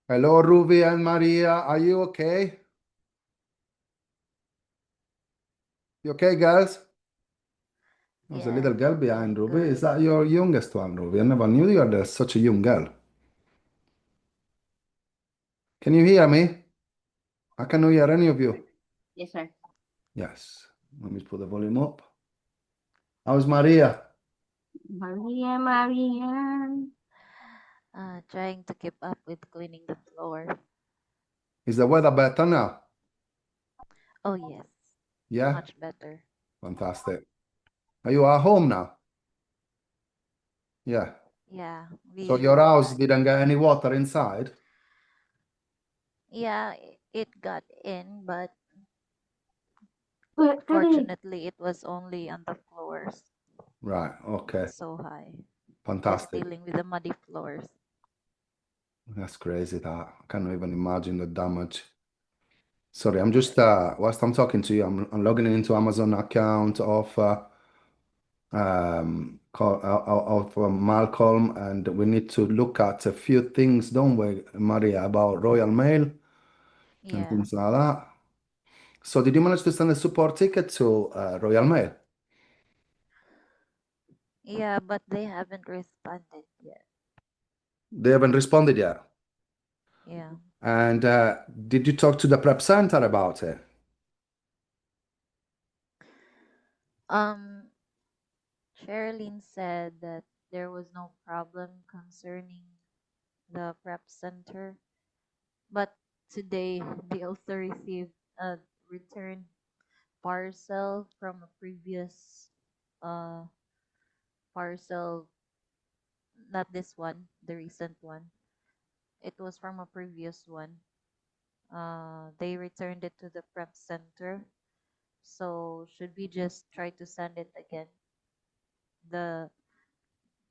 Hello, Ruby and Maria. Are you okay? You okay, girls? There's a Yes, little girl doing behind Ruby. Is good. that your youngest one, Ruby? I never knew you were such a young girl. Can you hear me? I cannot hear any of you. Yes, sir. Yes. Let me put the volume up. How's Maria? Maria, Maria. Trying to keep up with cleaning the floor. Is the weather better now? Oh, yes, Yeah? much better. Fantastic. Are you at home now? Yeah. Yeah, So we your are house back. didn't get any water inside? Yeah, it got in, but Daddy. fortunately, it was only on the floors, Right. not Okay. so high. Just Fantastic. dealing with the muddy floors. That's crazy that. I can't even imagine the damage. Sorry, I'm just whilst I'm talking to you, I'm logging into Amazon account of Malcolm, and we need to look at a few things, don't we, Maria, about Royal Mail and Yeah, things like that. So, did you manage to send a support ticket to Royal Mail? yeah, but they haven't responded yet. They haven't responded yet. Yeah. And did you talk to the prep center about it? Um, Sherilyn said that there was no problem concerning the prep center. But today they also received a returned parcel from a previous uh parcel, not this one, the recent one. It was from a previous one. They returned it to the prep center. So should we just try to send it again? The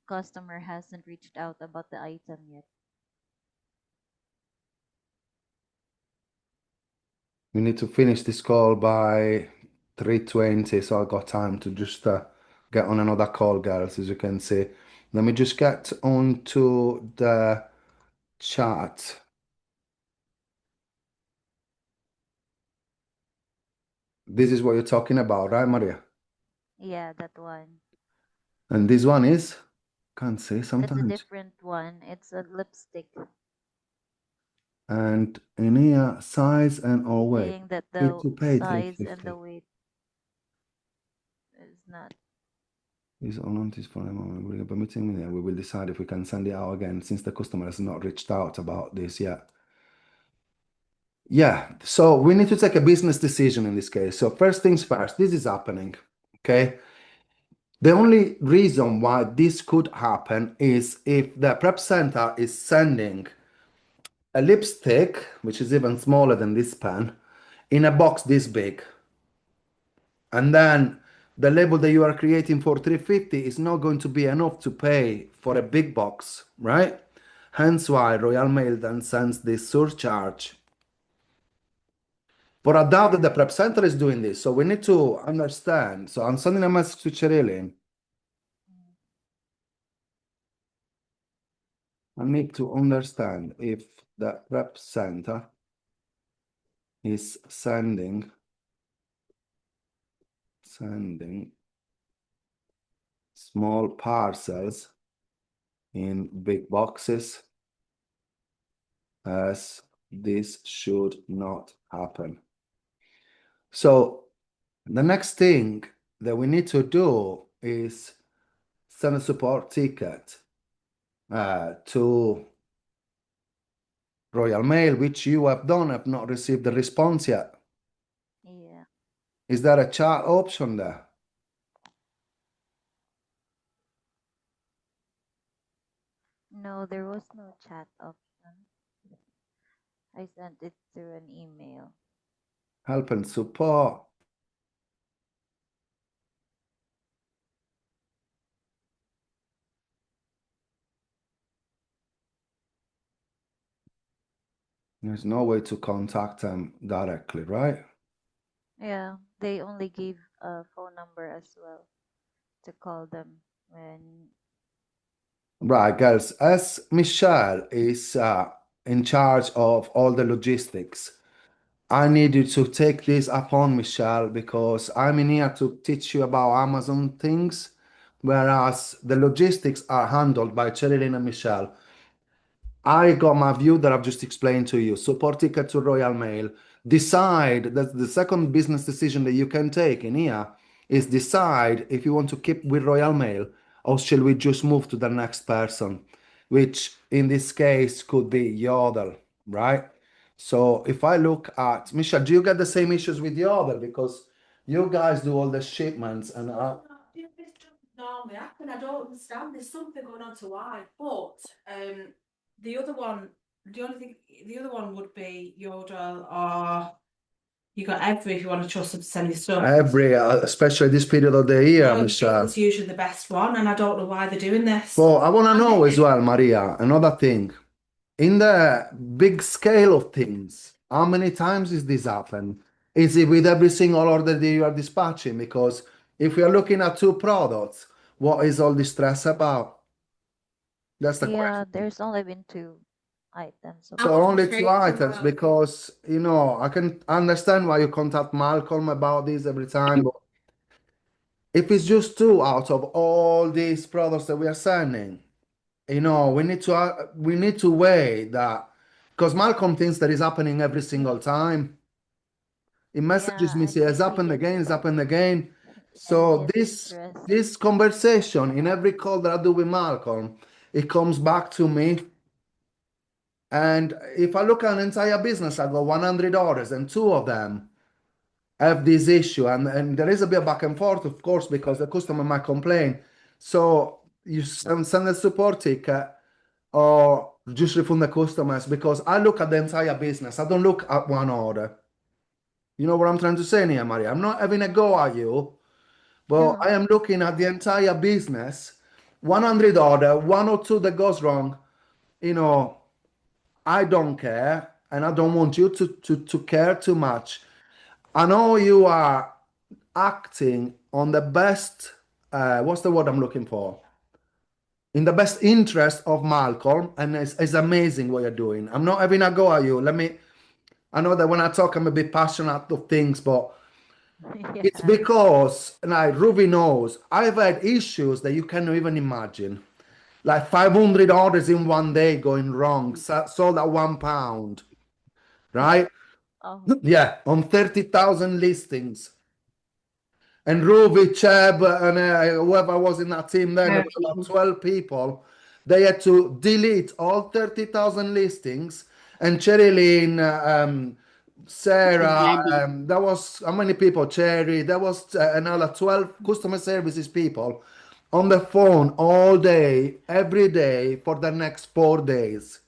customer hasn't reached out about the item yet. We need to finish this call by 3:20, so I got time to just get on another call, girls, as you can see. Let me just get on to the chat. This is what you're talking about, right, Maria? Yeah, that one. And this one is, can't see It's a sometimes. different one. It's a lipstick And in here, size and all weight. saying that Fit the to pay size and the 350. weight is not. Is on notice for a moment. We're permitting me there. We will decide if we can send it out again since the customer has not reached out about this yet. Yeah, so we need to take a business decision in this case. So first things first, this is happening. Okay. The only reason why this could happen is if the prep center is sending a lipstick, which is even smaller than this pen, in a box this big. And then the label that you are creating for 350 is not going to be enough to pay for a big box, right? Hence why Royal Mail then sends this surcharge. But I doubt that the Yeah. prep center is doing this. So we need to understand. So I'm sending a message to Cherilyn. Mm. I need to understand if the prep center is sending small parcels in big boxes, as this should not happen. So the next thing that we need to do is send a support ticket to Royal Mail, which you have done, have not received the response yet. Yeah. Is there a chat option there? No, there was no chat option. I sent it through an email. Help and support. There's no way to contact them directly, right? Yeah, they only gave a phone number as well to call them when. Right, girls. As Michelle is in charge of all the logistics. I need you to take this upon, Michelle, because I'm in here to teach you about Amazon things, whereas the logistics are handled by Cherilyn and Michelle. I got my view that I've just explained to you. Support ticket to Royal Mail. Decide that the second business decision that you can take in here is decide if you want to keep with Royal Mail or shall we just move to the next person, which in this case could be Yodel, right? So if I look at Misha, do you get the same issues with Yodel? Because you guys do all the shipments and Yeah, this doesn't normally happen. I don't understand. There's something going on to why. But the other one, the other one would be Yodel or you got every if you want to trust them to send you stuff. every, especially this period of the year, Misha. Yodels usually the best one, and I don't know why they're doing this. Well, I want to know as well, Maria, another thing. In the big scale of things, how many times is this happen? Is it with every single order that you are dispatching? Because if we are looking at two products, what is all this stress about? That's the Yeah, question. there's only been two items so So Out of far. only three two items, tomorrow. because I can understand why you contact Malcolm about this every time, but if it's just two out of all these products that we are sending, we need to weigh that because Malcolm thinks that is happening every single time. He messages Yeah, me, I say, it's think he happened gets again, it's happened again. So envious this stress. this conversation in every call that I do with Malcolm, it comes back to me. And if I look at an entire business, I go 100 orders, and two of them have this issue. And there is a bit of back and forth, of course, because the customer might complain. So you send a support ticket or just refund the customers because I look at the entire business. I don't look at one order. You know what I'm trying to say here, Maria? I'm not having a go at you, but I am looking at the entire business. 100 order, one or two that goes wrong, you know, I don't care, and I don't want you to care too much. I know you are acting on the best, what's the word I'm looking for? In the best interest of Malcolm, and it's amazing what you're doing. I'm not having a go at you. I know that when I talk, I'm a bit passionate of things, but it's Yeah. because, like Ruby knows, I've had issues that you cannot even imagine. Like 500 orders in one day going wrong, sold at £1, right? Oh, Yeah, on 30,000 listings. And Ruby, Cheb, and whoever was in that team then, there was about 12 people. They had to delete all 30,000 listings. And Cherilyn, Sarah, that was how many people? Cherry, there was another 12 customer services people on the phone all day, every day for the next 4 days.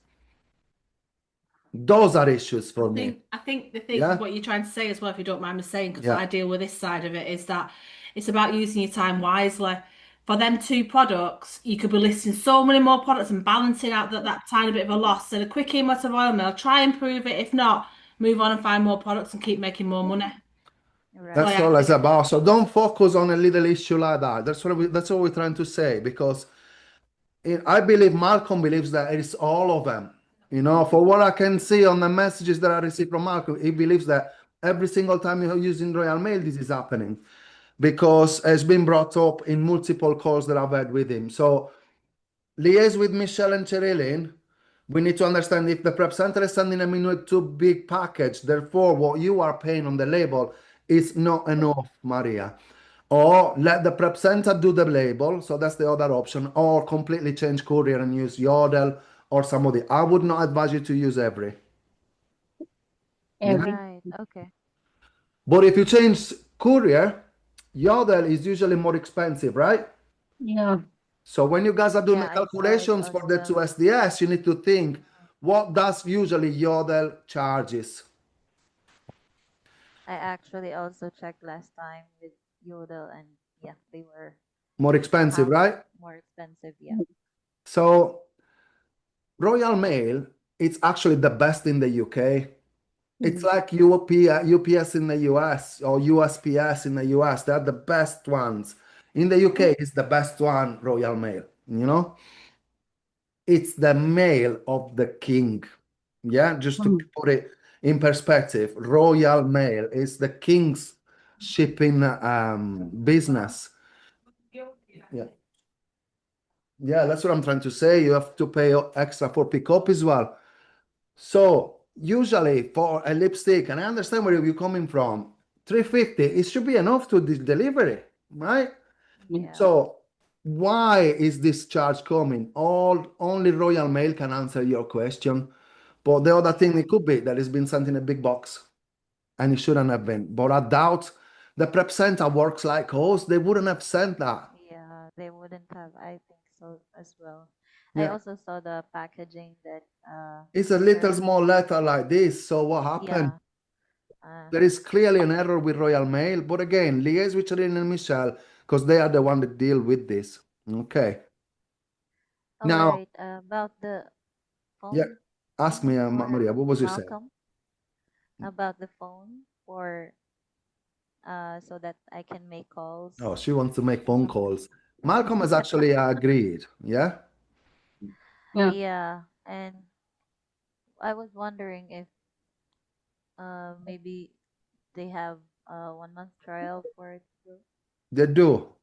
Those are issues for me. I think the thing, Yeah, what you're trying to say as well, if you don't mind me saying, because yeah. I deal with this side of it, is that it's about using your time wisely. For them two products, you could be listing so many more products and balancing out that tiny bit of a loss. So a quick email to Royal Mail, try and prove it. If not, move on and find more products and keep making more money. So That's right. yeah, all it's about. So don't focus on a little issue like that. That's what we're trying to say because I believe Malcolm believes that it's all of them. For what I can see on the messages that I receive from Malcolm, he believes that every single time you're using Royal Mail, this is happening because it's been brought up in multiple calls that I've had with him. So liaise with Michelle and Cherilyn. We need to understand if the prep center is sending them in with too big package, therefore what you are paying on the label is not enough, Maria. Or let the prep center do the label, so that's the other option, or completely change courier and use Yodel or somebody. I would not advise you to use every. Yeah. Right. Okay. But if you change courier, Yodel is usually more expensive, right? So when you guys are doing the Yeah, I saw it calculations as for the two well. SDS, you need to think what does usually Yodel charges? I actually also checked last time with Yodel, and yeah, they were More expensive, half right? more expensive. Yeah. So Royal Mail, it's actually the best in the UK. It's like UPS in the US or USPS in the US. They're the best ones. In the UK, it's the best one, Royal Mail. It's the mail of the king. Yeah, just to Mm. put it in perspective, Royal Mail is the king's shipping business. Yeah. Yeah, that's what I'm trying to say. You have to pay extra for pickup as well. So usually for a lipstick, and I understand where you're coming from, 350, it should be enough to the delivery, right? Yeah. So why is this charge coming? Only Royal Mail can answer your question. But the other thing it could be that it's been sent in a big box and it shouldn't have been. But I doubt the prep center works like us. They wouldn't have sent that. Yeah, they wouldn't have. I think so as well. I Yeah. also saw the packaging that It's a little Shirley. small letter like this. So what happened? Yeah. Uh, There is clearly an error with Royal Mail. But again, liaise with Charlene and Michelle because they are the one that deal with this. Okay. all Now, right. About the yeah, phone ask thing me, for Maria, what was you saying? Malcolm, about the phone for so that I can make calls. Oh, she wants to make phone calls. Malcolm has actually agreed. Yeah. Yeah. Yeah, and I was wondering if maybe they have a 1 month trial for it too. They do.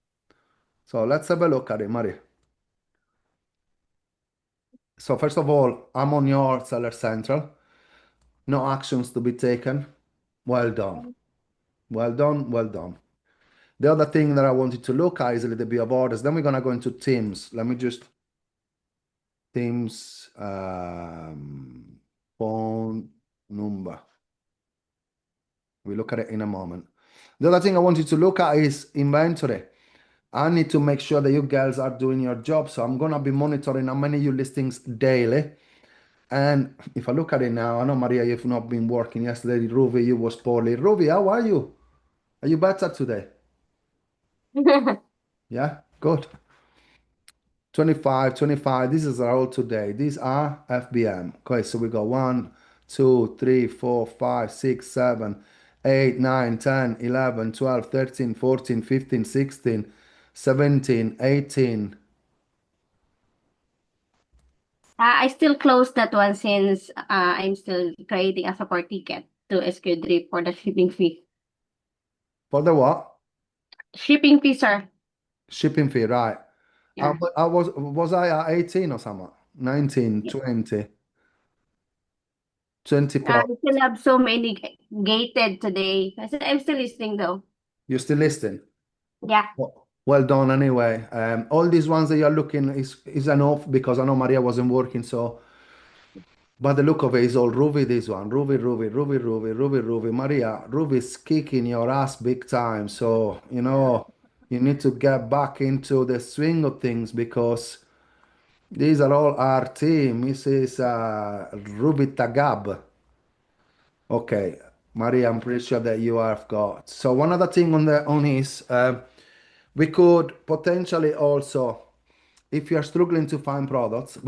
So let's have a look at it, Maria. So first of all, I'm on your Seller Central. No actions to be taken. Well done. Well done. Well done. The other thing that I wanted to look at is a little bit of orders. Then we're gonna go into Teams. Let me just Teams phone number. We look at it in a moment. The other thing I wanted to look at is inventory. I need to make sure that you girls are doing your job. So I'm gonna be monitoring how many you listings daily. And if I look at it now, I know Maria, you've not been working yesterday. Ruby, you was poorly. Ruby, how are you? Are you better today? Yeah, good. 25, 25. This is all today. These are FBM. Okay, so we got 1, 2, 3, 4, 5, 6, 7, 8, 9, 10, 11, 12, 13, 14, 15, 16, 17, 18. I still close that one since I'm still creating a support ticket to SQ3 for the shipping fee. For the what? Shipping fee, sir. Shipping fee, right. Yeah. I was I at 18 or something? 19, 20, 20 I pro. still have so many gated today. I said I'm still listening though. You still listening? Yeah. Well done anyway. All these ones that you're looking is enough because I know Maria wasn't working, so but the look of it is all Ruby this one. Ruby, Ruby, Ruby, Ruby, Ruby, Ruby. Maria, Ruby's kicking your ass big time. So, Yeah. you need to get back into the swing of things because these are all our team. Mrs. Ruby Tagab. Okay, Maria, I'm pretty sure that you have got. So one other thing on is we could potentially also, if you're struggling to find products,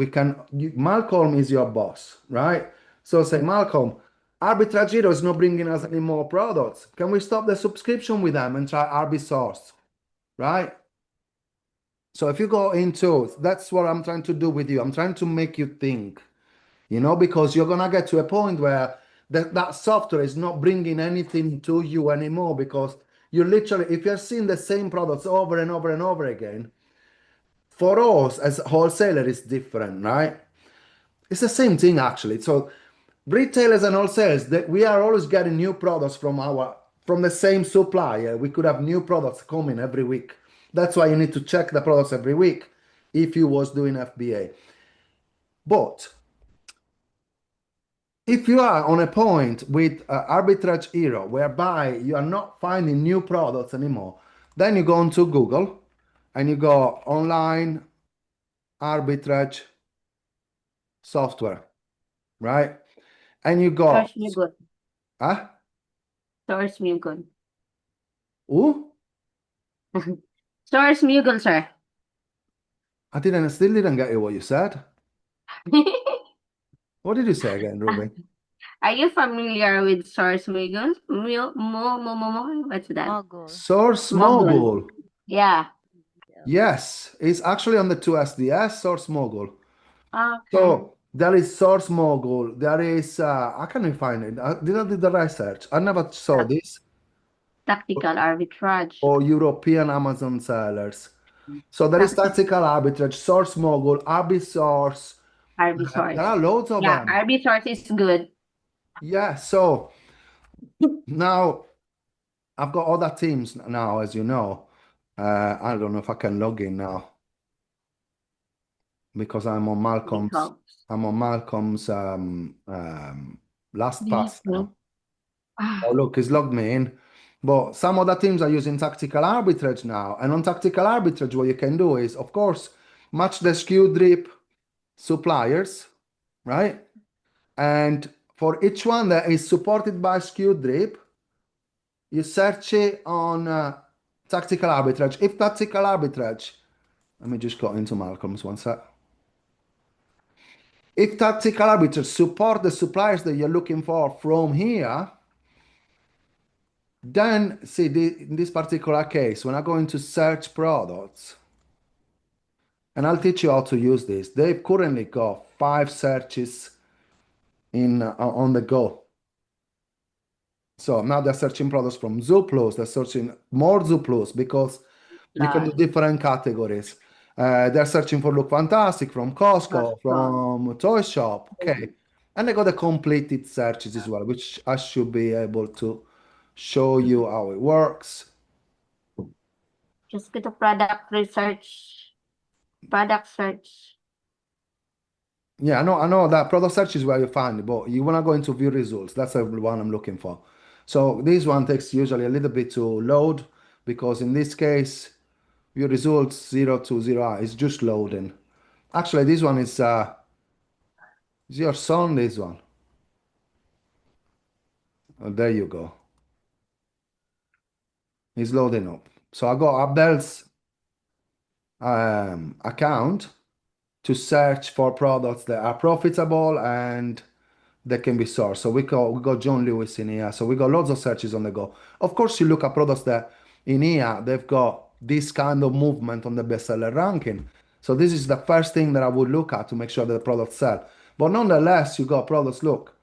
Malcolm is your boss, right? So say, Malcolm, Arbitrage Hero is not bringing us any more products. Can we stop the subscription with them and try Arbisource, right? So if you go into, that's what I'm trying to do with you. I'm trying to make you think, because you're gonna get to a point where that software is not bringing anything to you anymore because you literally, if you're seeing the same products over and over and over again, for us as a wholesaler, it's different, right? It's the same thing actually. So retailers and wholesalers, that we are always getting new products from the same supplier. We could have new products coming every week. That's why you need to check the products every week if you was doing FBA. But if you are on a point with arbitrage hero whereby you are not finding new products anymore, then you go onto Google and you go online arbitrage software, right? And you go, Source me good. huh? Source me good. Who? Source me good, sir. Still didn't get you what you said. What did you say again, Ruby? Are you familiar with Source Migos? What's that? Mogul. Source Mogul. Mogul. Yeah. Yes, it's actually on the 2SDS Source Mogul. Okay. So There is Source Mogul. There is, I can't find it. Did I do the research? I never saw this. Tactical arbitrage. Or European Amazon sellers. So there is Tac- tactical arbitrage, Source Mogul, Arbisource. There Arbisource. are loads of Yeah, them. Arbisource is good. Yeah, so now I've got other teams now, as you know. I don't know if I can log in now because Results. I'm on Malcolm's last pass now. Ah, Oh, look, he's logged me in. But some other teams are using tactical arbitrage now. And on tactical arbitrage, what you can do is, of course, match the skew drip suppliers, right? And for each one that is supported by skew drip, you search it on tactical arbitrage. If tactical arbitrage, let me just go into Malcolm's one sec. If tactical arbitrage support the suppliers that you're looking for from here, then see in this particular case, when I go into search products, and I'll teach you how to use this. They've currently got 5 searches in on the go. So now they're searching products from Zooplus. They're searching more Zooplus because you can do plus. different categories. They're searching for Look Fantastic from Costco, Costco. from Toy Shop. Okay. And they got the completed searches as well, which I should be able to show you how it works. Just go to product research. Product search. Yeah, I know that product search is where you find it, but you want to go into view results. That's the one I'm looking for. So this one takes usually a little bit to load because in this case, view results 0 to 0 is just loading. Actually, this one is your son, this one. Oh, there you go. It's loading up. So I got Abdel's account to search for products that are profitable and that can be sourced. So we got John Lewis in here. So we got loads of searches on the go. Of course, you look at products that in here they've got this kind of movement on the bestseller ranking. So this is the first thing that I would look at to make sure that the products sell. But nonetheless, you got products. Look,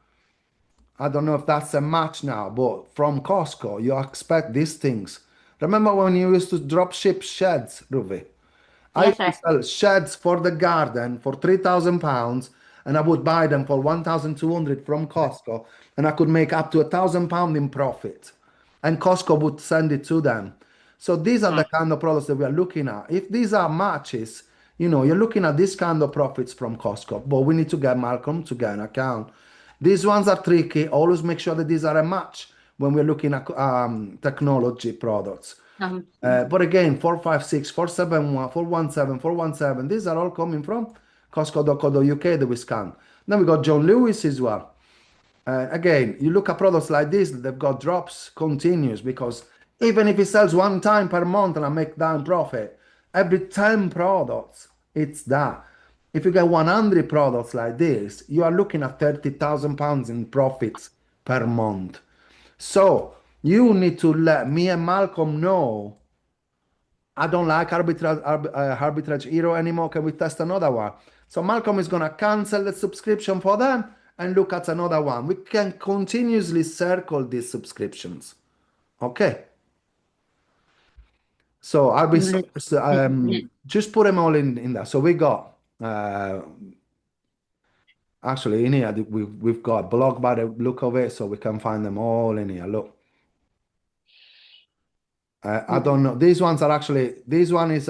I don't know if that's a match now, but from Costco, you expect these things. Remember when you used to drop ship sheds, Ruby? I Yes, used to sir. sell sheds for the garden for £3,000 and I would buy them for 1,200 from Costco and I could make up to £1,000 in profit. And Costco would send it to them. So these are the kind of products that we are looking at. If these are matches, you're looking at this kind of profits from Costco, but we need to get Malcolm to get an account. These ones are tricky. Always make sure that these are a match when we're looking at technology products. Um, But again, 456, 471, 417, 417, these are all coming from Costco.co.uk that we scan. Then we got John Lewis as well. Again, you look at products like this, they've got drops continuous because even if it sells one time per month and I make down profit, every 10 products, it's that. If you get 100 products like this, you are looking at £30,000 in profits per month. So you need to let me and Malcolm know I don't like arbitrage hero anymore. Can we test another one? So Malcolm is gonna cancel the subscription for them and look at another one. We can continuously circle these subscriptions. Okay. So I'll be let- let- just put them all in there. So we got actually in here we've got a blog by the look of it, so we can find them all in here. Look. I don't know. These ones are actually, this one is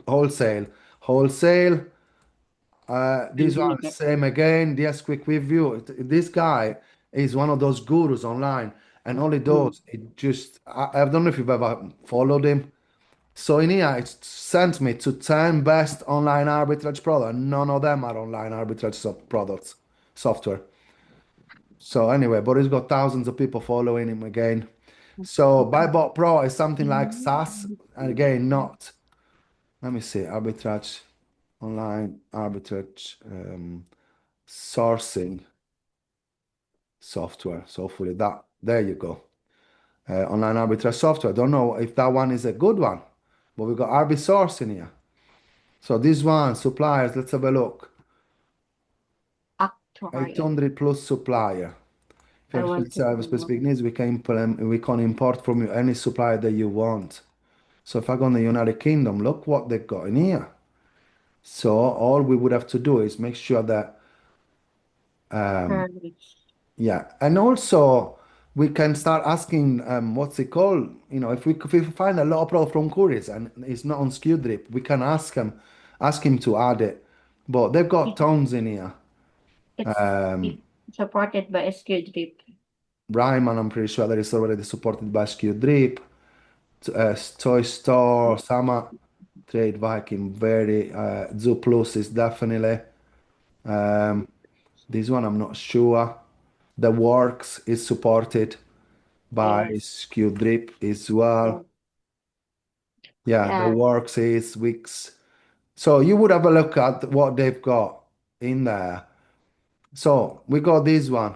wholesale. Wholesale. This one, same again. Yes, quick review. This guy is one of those gurus online, and all he does, it just, I don't know if you've ever followed him. So in here, it sent me to 10 best online arbitrage products. None of them are online arbitrage products, software. So anyway, but he's got thousands of people following him again. So Buybot Pro is something like SaaS, and again, not, let me see, arbitrage, online arbitrage, sourcing software. So hopefully there you go. Online arbitrage software. Don't know if that one is a good one, but we've got RB Source in here. So this one, suppliers, let's have a look. Supplier. 800 plus supplier. If I you want to have specific needs, we can import from you any supplier that you want. So if I go in the United Kingdom, look what they've got in here. So all we would have to do is make sure that, service. yeah, and also we can start asking, what's it called? You know, if we find a lot of product from couriers and it's not on SKU drip, we can ask him to add it. But they've got tons in here. It's supported by SQ drip. Ryman, I'm pretty sure that is already supported by SKU drip. Toy Store, Sama, Trade Viking, very Zoo Plus is definitely. Um, this one I'm not sure. The Works is supported by Yes. SKU Drip as well. Yeah, the Yeah. Works is Wix. So you would have a look at what they've got in there. So we got this one.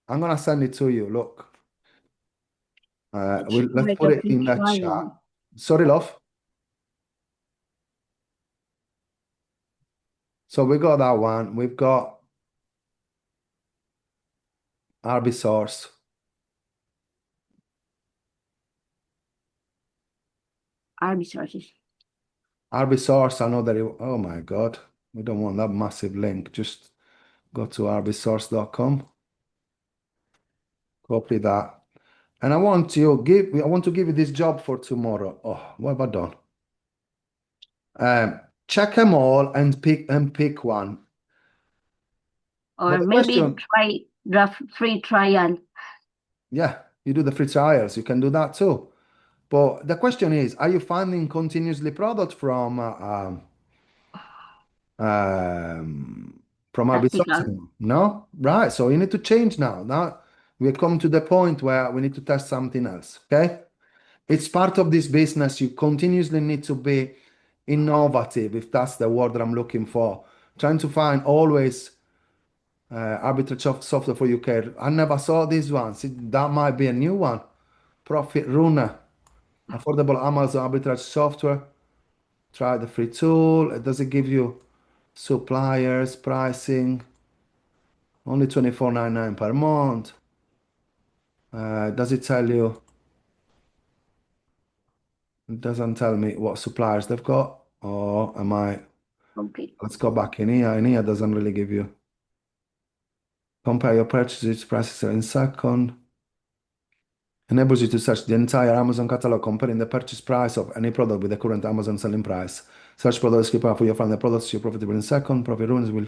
I'm gonna send it to you. Look, It's let's like put a it in free the chat. trial. Sorry, love. So we got that one. We've got RB Source. RB sources. RB Source, I know that oh my God, we don't want that massive link. Just go to rbsource.com, copy that. And I want to give you this job for tomorrow. Oh, what have I done? Check them all and pick one. But Or the maybe question, try the free trial. yeah, you do the free trials, you can do that too. But the question is, are you finding continuously product from Tactical. Arbisource? No? Right. So you need to change now. Now we come to the point where we need to test something else. Okay. It's part of this business. You continuously need to be innovative, if that's the word that I'm looking for. Trying to find always arbitrage software for UK. I never saw this one. See, that might be a new one. Profit Runner. Affordable Amazon arbitrage software. Try the free tool. Does it give you suppliers, pricing? Only 24.99 per month. Does it tell you? It doesn't tell me what suppliers they've got. Or am I? Okay. Let's go back in here. In here doesn't really give you. Compare your purchases prices in second. Enables you to search the entire Amazon catalog, comparing the purchase price of any product with the current Amazon selling price. Search product description for you find the products you're profitable in second. Profit runs will.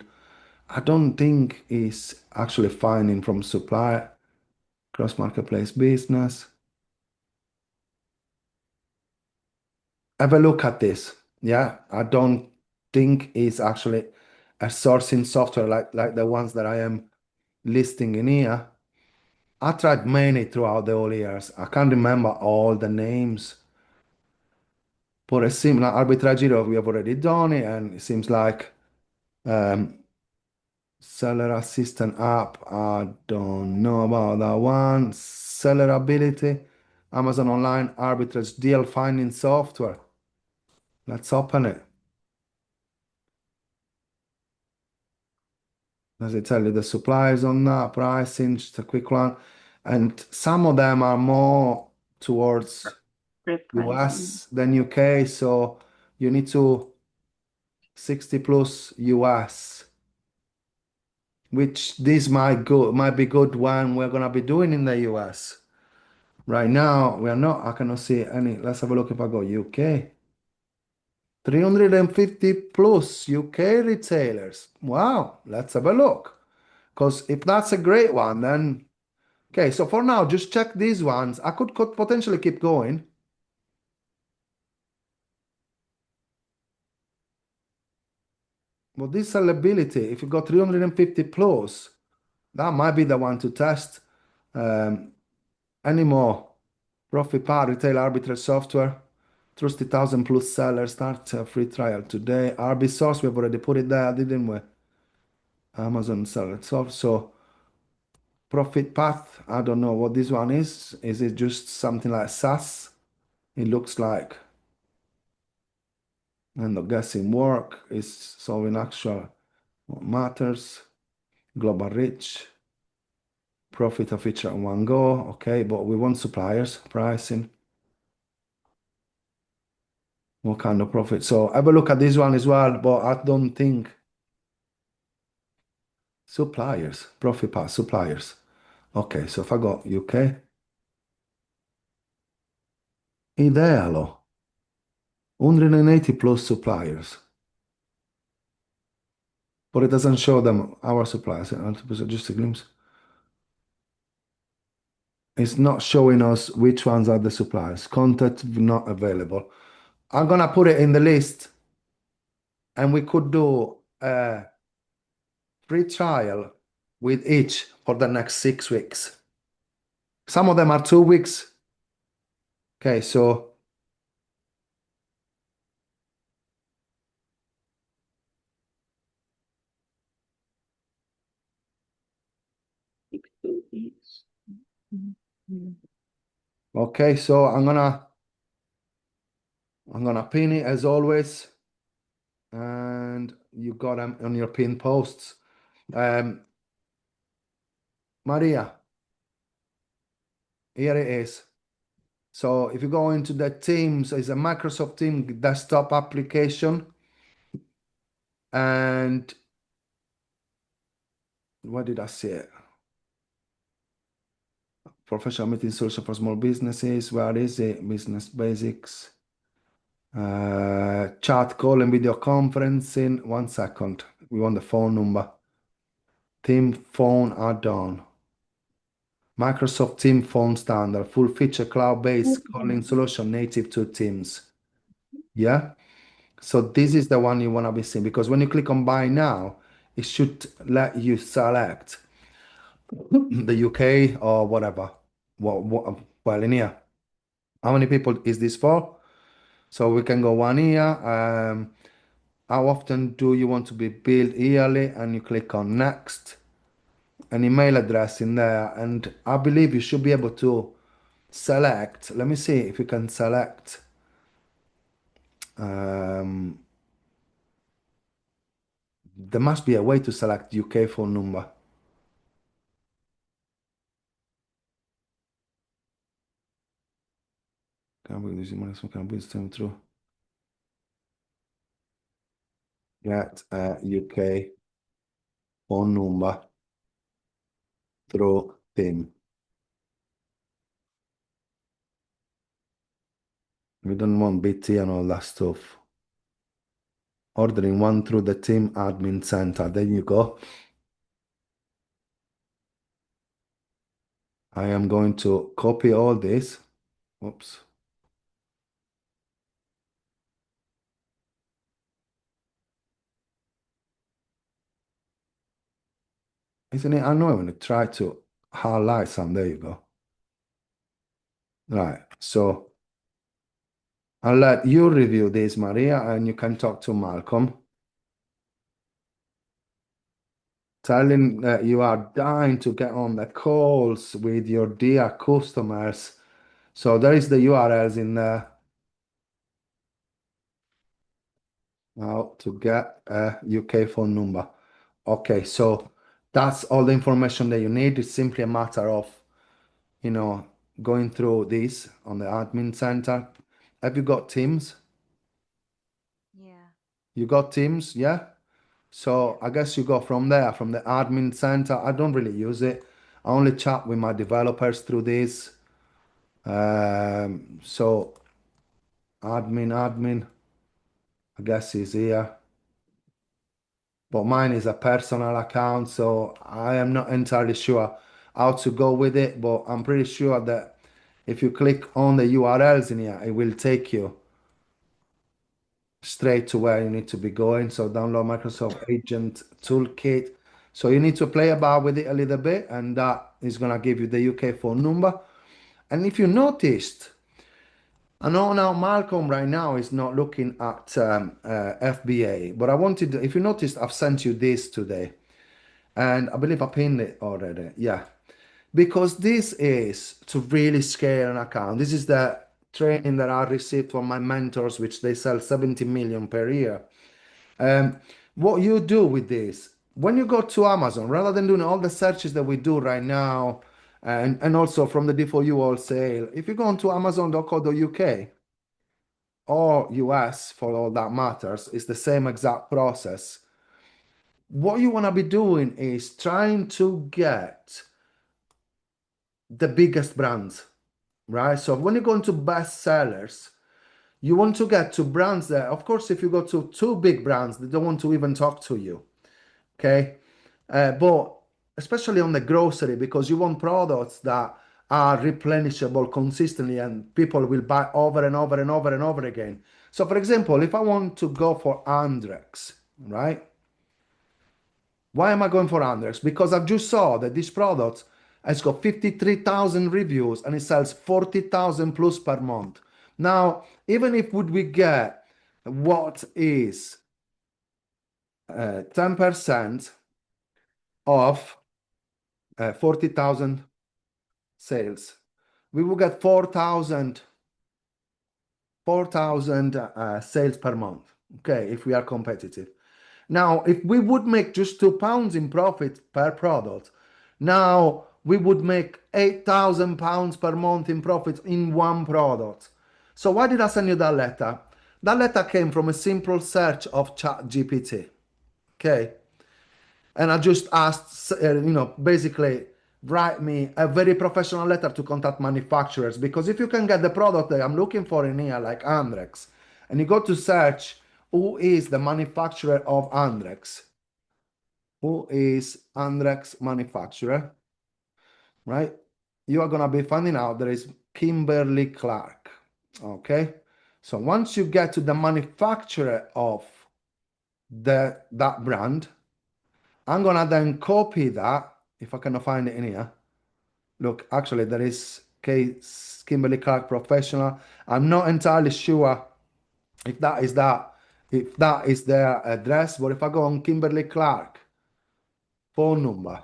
I don't think is actually finding from supply. Cross marketplace business. Have a look at this. Yeah, I don't think it's actually a sourcing software like the ones that I am listing in here. I tried many throughout the whole years. I can't remember all the names. But it seems like arbitrage, we have already done it, and it seems like um, seller assistant app. I don't know about that one. Seller ability, Amazon online arbitrage deal finding software. Let's open it. Does it tell you the suppliers on that pricing? Just a quick one. And some of them are more towards Repricing. US than UK, so you need to 60 plus US, which this might be good when we're gonna be doing in the US. Right now, we are not. I cannot see any. Let's have a look if I go UK. 350 plus UK retailers. Wow, let's have a look. Because if that's a great one, then okay. So for now, just check these ones. I could potentially keep going. But this sellability, if you got 350 plus, that might be the one to test. Any more? Profit Par Retail Arbitrage Software. Trusted 1,000 plus sellers. Start a free trial today. RB Source, we've already put it there, didn't we? Amazon Seller Software. So Profit Path, I don't know what this one is. Is it just something like SaaS? It looks like. And the guessing work is solving actual what matters. global reach, profit of each at one go. Okay, but we want suppliers, pricing. What kind of profit? So have a look at this one as well, but I don't think suppliers, profit path, suppliers. Okay, so if I go UK, idealo, 180 plus suppliers, but it doesn't show them our suppliers. Just a glimpse. It's not showing us which ones are the suppliers. Contact not available. I'm gonna put it in the list, and we could do a free trial with each for the next 6 weeks. Some of them are 2 weeks. Okay, so okay, so I'm gonna pin it as always, and you got them on your pin posts. Maria, here it is. So if you go into the Teams, it's a Microsoft Team desktop application, and what did I say? Professional meeting solution for small businesses. Where is it? Business basics. Chat call and video conferencing. 1 second. We want the phone number. Team phone add-on. Microsoft Team phone standard. Full feature cloud-based calling solution native to Teams. Yeah. So this is the one you want to be seeing, because when you click on buy now, it should let you select the UK or whatever. Well, in here. How many people is this for? So we can go 1 year. How often do you want to be billed yearly? And you click on next, an email address in there. And I believe you should be able to select. Let me see if you can select. There must be a way to select UK phone number. Can we use can we send through? Get a UK phone number through Team. We don't want BT and all that stuff. Ordering one through the Team admin center. There you go. I am going to copy all this. Oops. Isn't it annoying when you try to highlight some? There you go. Right. So I'll let you review this, Maria, and you can talk to Malcolm. Telling that you are dying to get on the calls with your dear customers. So there is the URLs in there. How to get a UK phone number. Okay, so that's all the information that you need. It's simply a matter of, going through this on the admin center. Have you got Teams? Yeah. You got Teams, yeah? So I guess you go from there, from the admin center. I don't really use it. I only chat with my developers through this. So admin, I guess is here. But mine is a personal account, so I am not entirely sure how to go with it, but I'm pretty sure that if you click on the URLs in here, it will take you straight to where you need to be going. So download Microsoft Agent Toolkit. So you need to play about with it a little bit, and that is going to give you the UK phone number. And if you noticed, I know now Malcolm right now is not looking at FBA, but if you noticed, I've sent you this today, and I believe I pinned it already. Yeah, because this is to really scale an account. This is the training that I received from my mentors, which they sell 70 million per year. What you do with this, when you go to Amazon, rather than doing all the searches that we do right now, and also from the D4U wholesale, if you go onto Amazon.co.uk or US for all that matters, it's the same exact process. What you want to be doing is trying to get the biggest brands, right? So when you go into best sellers, you want to get to brands that, of course, if you go to two big brands, they don't want to even talk to you, okay? But especially on the grocery, because you want products that are replenishable consistently and people will buy over and over and over and over again. So, for example, if I want to go for Andrex, right? Why am I going for Andrex? Because I just saw that this product has got 53,000 reviews and it sells 40,000 plus per month. Now, even if would we get what is 10% of 40,000 sales, we will get 4,000 sales per month, okay, if we are competitive. Now, if we would make just £2 in profit per product, now we would make £8,000 per month in profit in one product. So why did I send you that letter? That letter came from a simple search of ChatGPT, okay? And I just asked, basically write me a very professional letter to contact manufacturers, because if you can get the product that I'm looking for in here, like Andrex, and you go to search who is the manufacturer of Andrex, who is Andrex manufacturer, right? You are gonna be finding out there is Kimberly Clark, okay? So once you get to the manufacturer of that brand, I'm gonna then copy that, if I can find it in here. Look, actually there is Kimberly Clark Professional. I'm not entirely sure if that is their address, but if I go on Kimberly Clark phone number,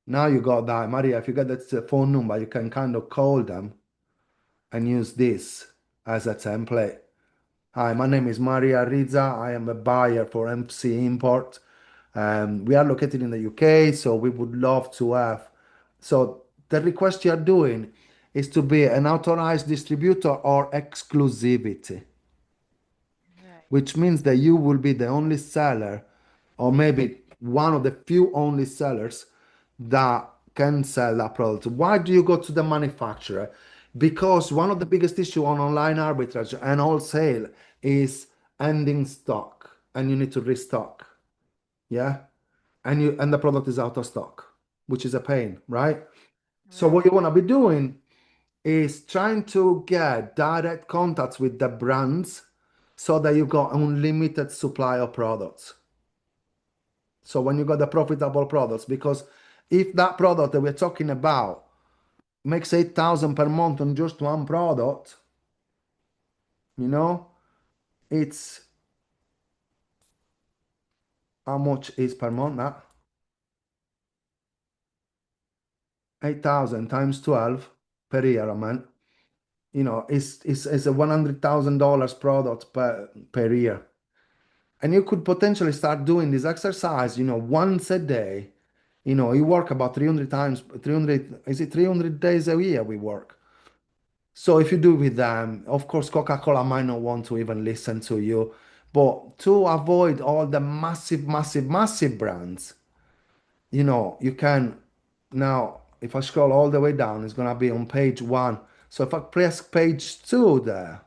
now you got that, Maria. If you get that phone number, you can kind of call them and use this as a template. Hi, my name is Maria Riza. I am a buyer for MC Import. We are located in the UK, so we would love to have. So the request you're doing is to be an authorized distributor or exclusivity, Right. which means that you will be the only seller, or maybe one of the few only sellers that can sell that product. Why do you go to the manufacturer? Because one of the biggest issue on online arbitrage and wholesale is ending stock, and you need to restock. Yeah, and the product is out of stock, which is a pain, right? So what Right. you want to be doing is trying to get direct contacts with the brands so that you got unlimited supply of products. So when you got the profitable products, because if that product that we're talking about makes 8,000 per month on just one product, you know, it's how much is per month that? 8,000 times 12 per year, I mean. You know, it's a $100,000 product per year. And you could potentially start doing this exercise, once a day. You work about 300 times, 300, is it 300 days a year we work? So if you do with them, of course, Coca-Cola might not want to even listen to you, but to avoid all the massive, massive, massive brands, you can now, if I scroll all the way down, it's gonna be on page one. So if I press page two there,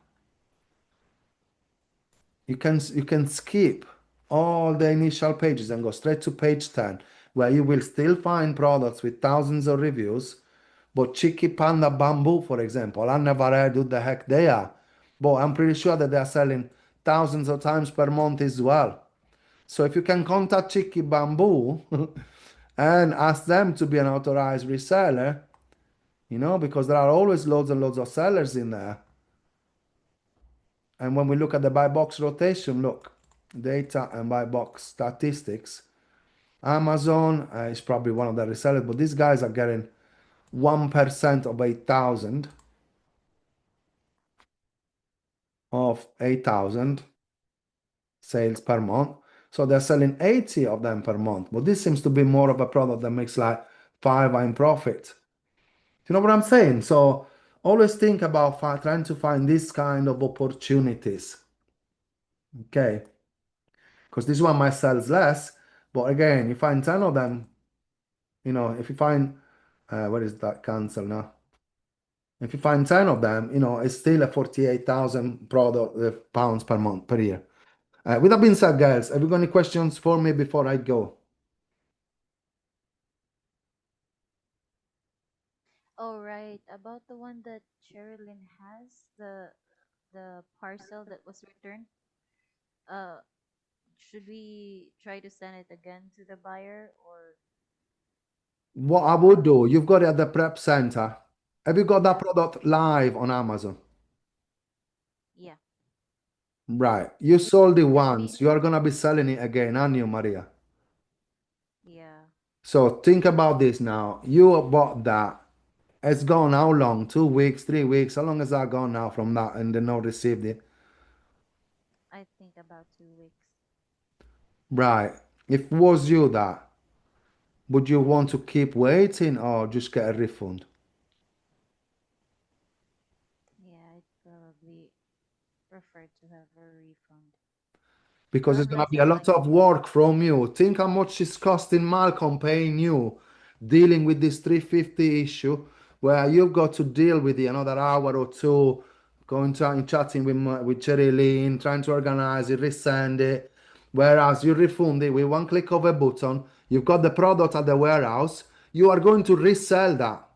you can skip all the initial pages and go straight to page 10, where you will still find products with thousands of reviews. But Chicky Panda Bamboo, for example, I never heard who the heck they are, but I'm pretty sure that they are selling thousands of times per month as well. So if you can contact Chicky Bamboo and ask them to be an authorized reseller, because there are always loads and loads of sellers in there. And when we look at the buy box rotation, look, data and buy box statistics, Amazon is probably one of the resellers, but these guys are getting 1% of 8,000. sales per month. So they're selling 80 of them per month. But this seems to be more of a product that makes like 5 in profit. You know what I'm saying? So always think about trying to find this kind of opportunities. Okay. Because this one might sell less. But again, you find 10 of them, if you find, what is that cancel now? If you find 10 of them, it's still a 48,000 product pounds per month, per year. With that being said, guys, have you got any questions for me before I go? Oh, right. About the one that Sherilyn has, the parcel that was returned. Uh, should we try to send it again to the buyer or What I would do, you've got it at the prep center. Have you got that yeah, product live on Amazon? yeah. Right. You sold it Can we? once. You are gonna be selling it again, aren't you, Maria? Yeah. So think about this now. You bought that. It's gone how long? 2 weeks, 3 weeks? How long has that gone now from that and then not received it? I think about 2 weeks. Right. If it was you that, would you want to keep waiting or just get a refund? Yeah, I'd probably prefer to have a refund. Because Or it's gonna less be a lot money. of work from you. Think how much it's costing Malcolm paying you dealing with this 350 issue where you've got to deal with it another hour or two, going to and chatting with Cherry Lynn, trying to organize it, resend it. Whereas you refund it with one click of a button, you've got the product at the warehouse, you are going to resell that.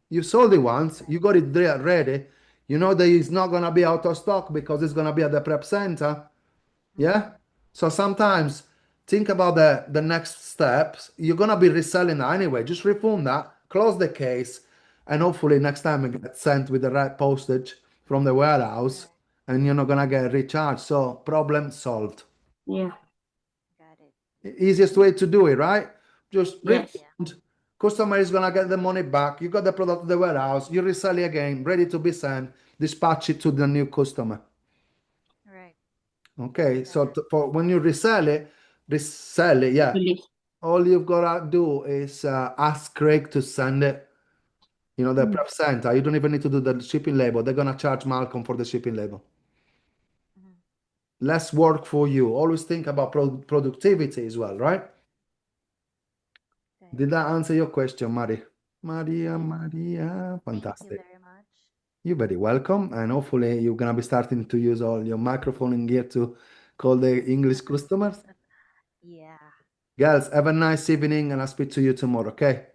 You sold it once, Right. you got it there ready. You know that it's not gonna be out of stock because it's gonna be at the prep center. Yeah. Mm-hmm. So sometimes think about the next steps. You're gonna be reselling that anyway. Just refund that, close the case, and hopefully next time it gets sent with the right postage from the warehouse, Right. and you're not gonna get recharged. So problem solved. Yeah. Got it. Easiest way to do it, right? Just Yes. Yeah. refund. Customer is gonna get the money back. You got the product at the warehouse. You resell it again, ready to be sent. Dispatch it to the new customer. Right. Okay, Got so it. for when you resell it, yeah. Release. All you've got to do is ask Craig to send it, the Mm. prep center. You don't even need to do the shipping label. They're gonna charge Malcolm for the shipping label. Mm-hmm. Less work for you. Always think about productivity as well, right? Right. Did that answer your question, Mari? Maria, Yes. Maria, Thank you fantastic. very much. You're very welcome, and hopefully you're gonna be starting to use all your microphone and gear to call the English customers. Yeah. Girls, have a nice evening, and I'll speak to you tomorrow, okay?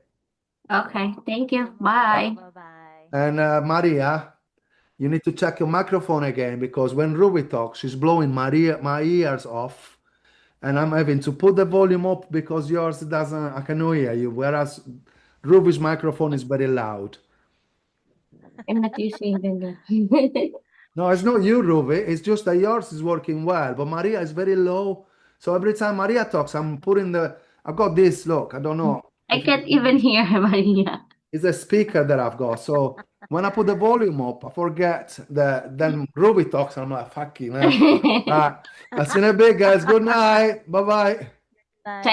Okay. Thank you. Tomorrow. Bye. Bye bye. And Maria, you need to check your microphone again because when Ruby talks, she's blowing my ears off, and I'm having to put the volume up because yours doesn't. I can hear you, whereas Ruby's microphone is very loud. I'm not using the. No, it's not you, Ruby. It's just that yours is working well, but Maria is very low. So every time Maria talks, I'm putting the. I've got this. Look, I don't know I if you can't even hear Maria. it's a speaker that I've got. So when I put the volume up, I forget that then Ruby talks, and I'm like, fucking hell. Right. I'll see you in a bit, guys. Good night. Bye bye. Bye.